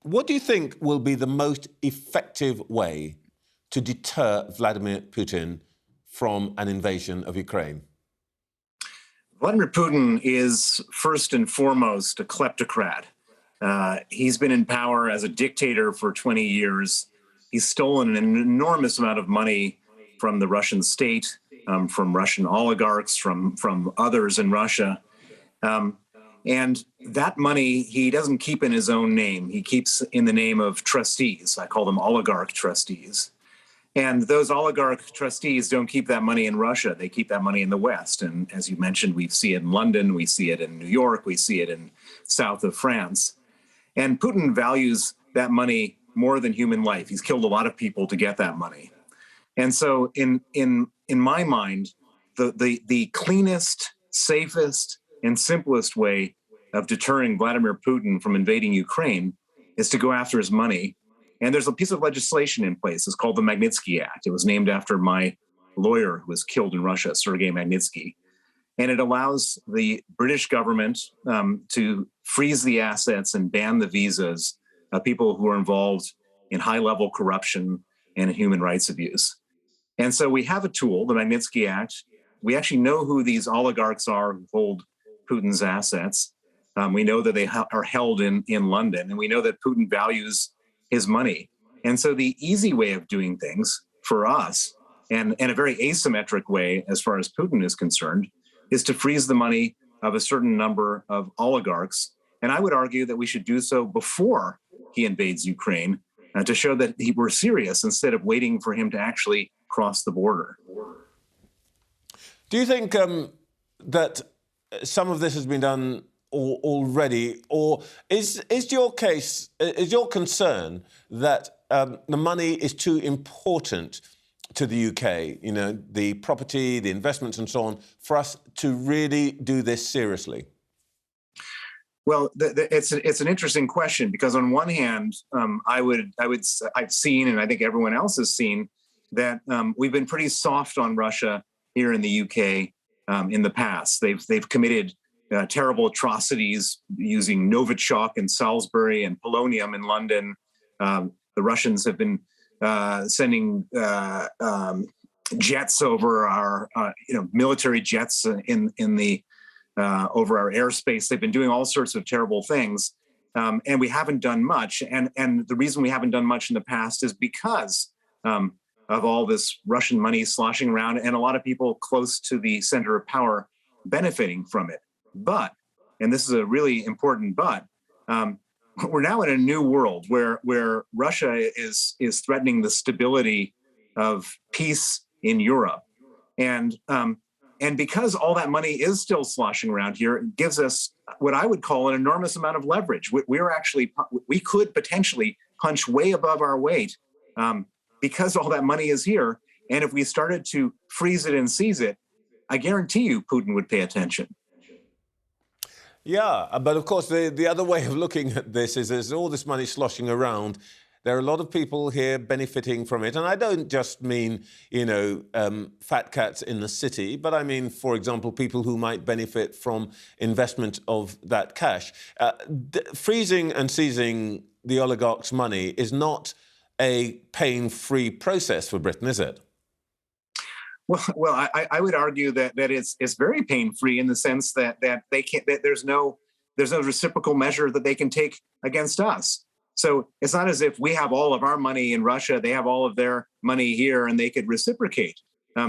What do you think will be the most effective way to deter Vladimir Putin from an invasion of Ukraine? Vladimir Putin is first and foremost a kleptocrat. He's been in power as a dictator for 20 years. He's stolen an enormous amount of money from the Russian state, from Russian oligarchs, from others in Russia. And that money he doesn't keep in his own name. He keeps in the name of trustees. I call them oligarch trustees. And those oligarch trustees don't keep that money in Russia. They keep that money in the West. And as you mentioned, we see it in London, we see it in New York, we see it in south of France. And Putin values that money more than human life. He's killed a lot of people to get that money. And so in my mind, the cleanest, safest, and simplest way of deterring Vladimir Putin from invading Ukraine is to go after his money. And there's a piece of legislation in place. It's called the Magnitsky Act. It was named after my lawyer who was killed in Russia, Sergei Magnitsky. And it allows the British government to freeze the assets and ban the visas of people who are involved in high-level corruption and human rights abuse. And so we have a tool, the Magnitsky Act. We actually know who these oligarchs are who hold Putin's assets. We know that they are held in London, and we know that Putin values his money. And so the easy way of doing things for us, and a very asymmetric way as far as Putin is concerned, is to freeze the money of a certain number of oligarchs. And I would argue that we should do so before he invades Ukraine to show that we're serious instead of waiting for him to actually cross the border. Do you think that some of this has been done already, or is your concern that the money is too important to the UK, you know, the property, the investments and so on, for us to really do this seriously? Well, it's an interesting question, because on one hand, I've seen, and I think everyone else has seen, that we've been pretty soft on Russia here in the UK in the past. They've committed terrible atrocities using Novichok in Salisbury and polonium in London. The Russians have been sending jets over our, military jets in the over our airspace. They've been doing all sorts of terrible things, and we haven't done much. And the reason we haven't done much in the past is because of all this Russian money sloshing around, and a lot of people close to the center of power benefiting from it. But, and this is a really important but, we're now in a new world where Russia is threatening the stability of peace in Europe. And because all that money is still sloshing around here, it gives us what I would call an enormous amount of leverage. We could potentially punch way above our weight because all that money is here. And if we started to freeze it and seize it, I guarantee you Putin would pay attention. Yeah, but of course, the other way of looking at this is there's all this money sloshing around. There are a lot of people here benefiting from it. And I don't just mean, fat cats in the city, but I mean, for example, people who might benefit from investment of that cash. Freezing and seizing the oligarchs' money is not a pain-free process for Britain, is it? Well, I would argue that it's very pain-free in the sense that they can't. That there's no reciprocal measure that they can take against us. So it's not as if we have all of our money in Russia, they have all of their money here, and they could reciprocate.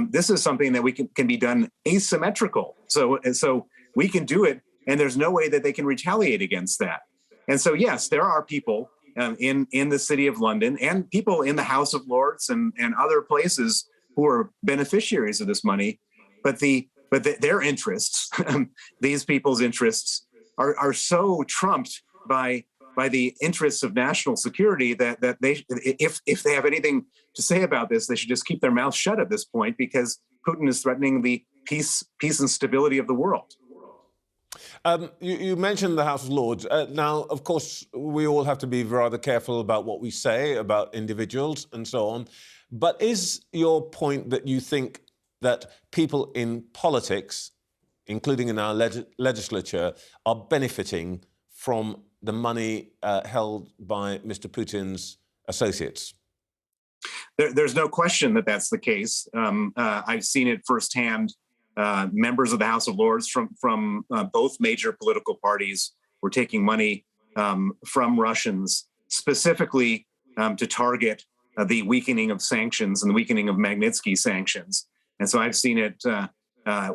This is something that we can be done asymmetrical. So we can do it, and there's no way that they can retaliate against that. And so yes, there are people in the City of London and people in the House of Lords and other places who are beneficiaries of this money, but their interests, these people's interests, are so trumped by the interests of national security that they, if they have anything to say about this, they should just keep their mouths shut at this point, because Putin is threatening the peace and stability of the world. You mentioned the House of Lords. Now, of course, we all have to be rather careful about what we say about individuals and so on. But is your point that you think that people in politics, including in our legislature, are benefiting from the money held by Mr. Putin's associates? There's no question that that's the case. I've seen it firsthand. Members of the House of Lords from both major political parties were taking money from Russians specifically to target the weakening of sanctions and the weakening of Magnitsky sanctions. And so I've seen it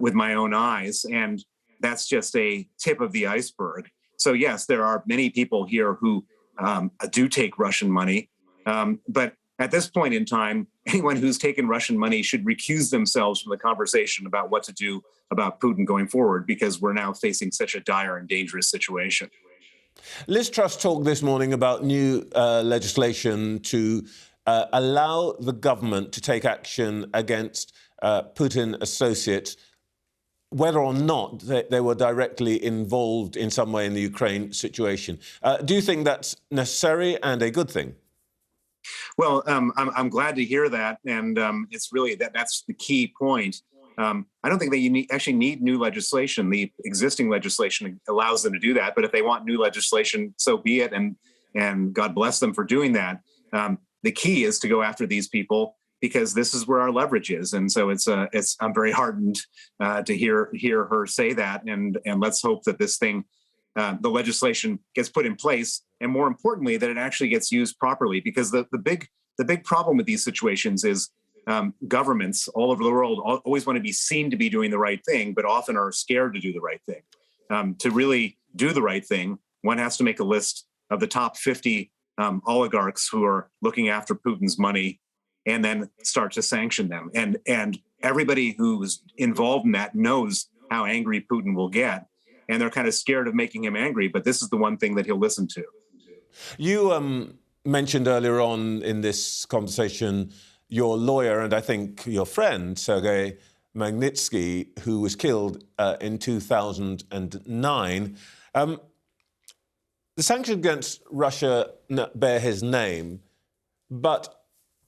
with my own eyes, and that's just a tip of the iceberg. So yes, there are many people here who do take Russian money, but at this point in time, anyone who's taken Russian money should recuse themselves from the conversation about what to do about Putin going forward, because we're now facing such a dire and dangerous situation. Liz Truss talked this morning about new legislation to allow the government to take action against Putin associates, whether or not they were directly involved in some way in the Ukraine situation. Do you think that's necessary and a good thing? Well, I'm glad to hear that, and it's really that's the key point. I don't think that you actually need new legislation. The existing legislation allows them to do that, but if they want new legislation, so be it, and God bless them for doing that. The key is to go after these people, because this is where our leverage is, and so I'm very heartened to hear her say that, and let's hope that this thing, the legislation, gets put in place, and more importantly, that it actually gets used properly. Because the big problem with these situations is governments all over the world always want to be seen to be doing the right thing, but often are scared to do the right thing. To really do the right thing, one has to make a list of the top 50 oligarchs who are looking after Putin's money, and then start to sanction them. And everybody who's involved in that knows how angry Putin will get, and they're kind of scared of making him angry, but this is the one thing that he'll listen to. You mentioned earlier on in this conversation your lawyer and I think your friend, Sergei Magnitsky, who was killed in 2009. The sanctions against Russia bear his name, but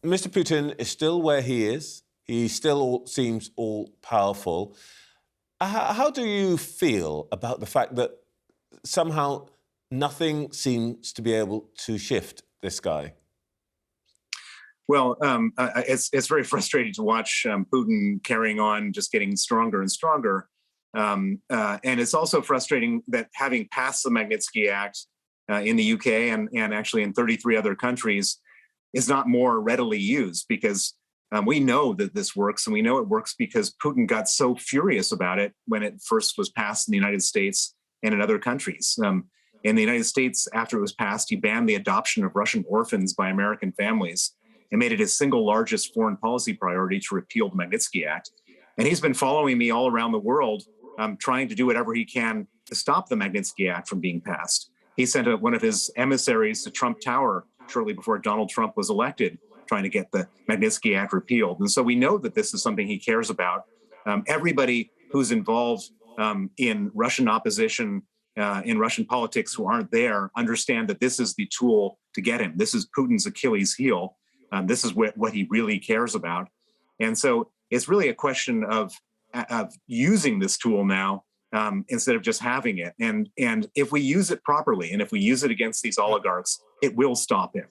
Mr. Putin is still where he is. He still seems all-powerful. How do you feel about the fact that somehow nothing seems to be able to shift this guy? Well, it's very frustrating to watch Putin carrying on, just getting stronger and stronger. And it's also frustrating that, having passed the Magnitsky Act in the UK and actually in 33 other countries, is not more readily used, because we know that this works, and we know it works because Putin got so furious about it when it first was passed in the United States and in other countries. In the United States, after it was passed, he banned the adoption of Russian orphans by American families and made it his single largest foreign policy priority to repeal the Magnitsky Act. And he's been following me all around the world, trying to do whatever he can to stop the Magnitsky Act from being passed. He sent one of his emissaries to Trump Tower shortly before Donald Trump was elected, trying to get the Magnitsky Act repealed. And so we know that this is something he cares about. Everybody who's involved in Russian opposition, in Russian politics, who aren't there, understand that this is the tool to get him. This is Putin's Achilles heel. This is what he really cares about. And so it's really a question of using this tool now, instead of just having it. And if we use it properly, and if we use it against these oligarchs, it will stop him.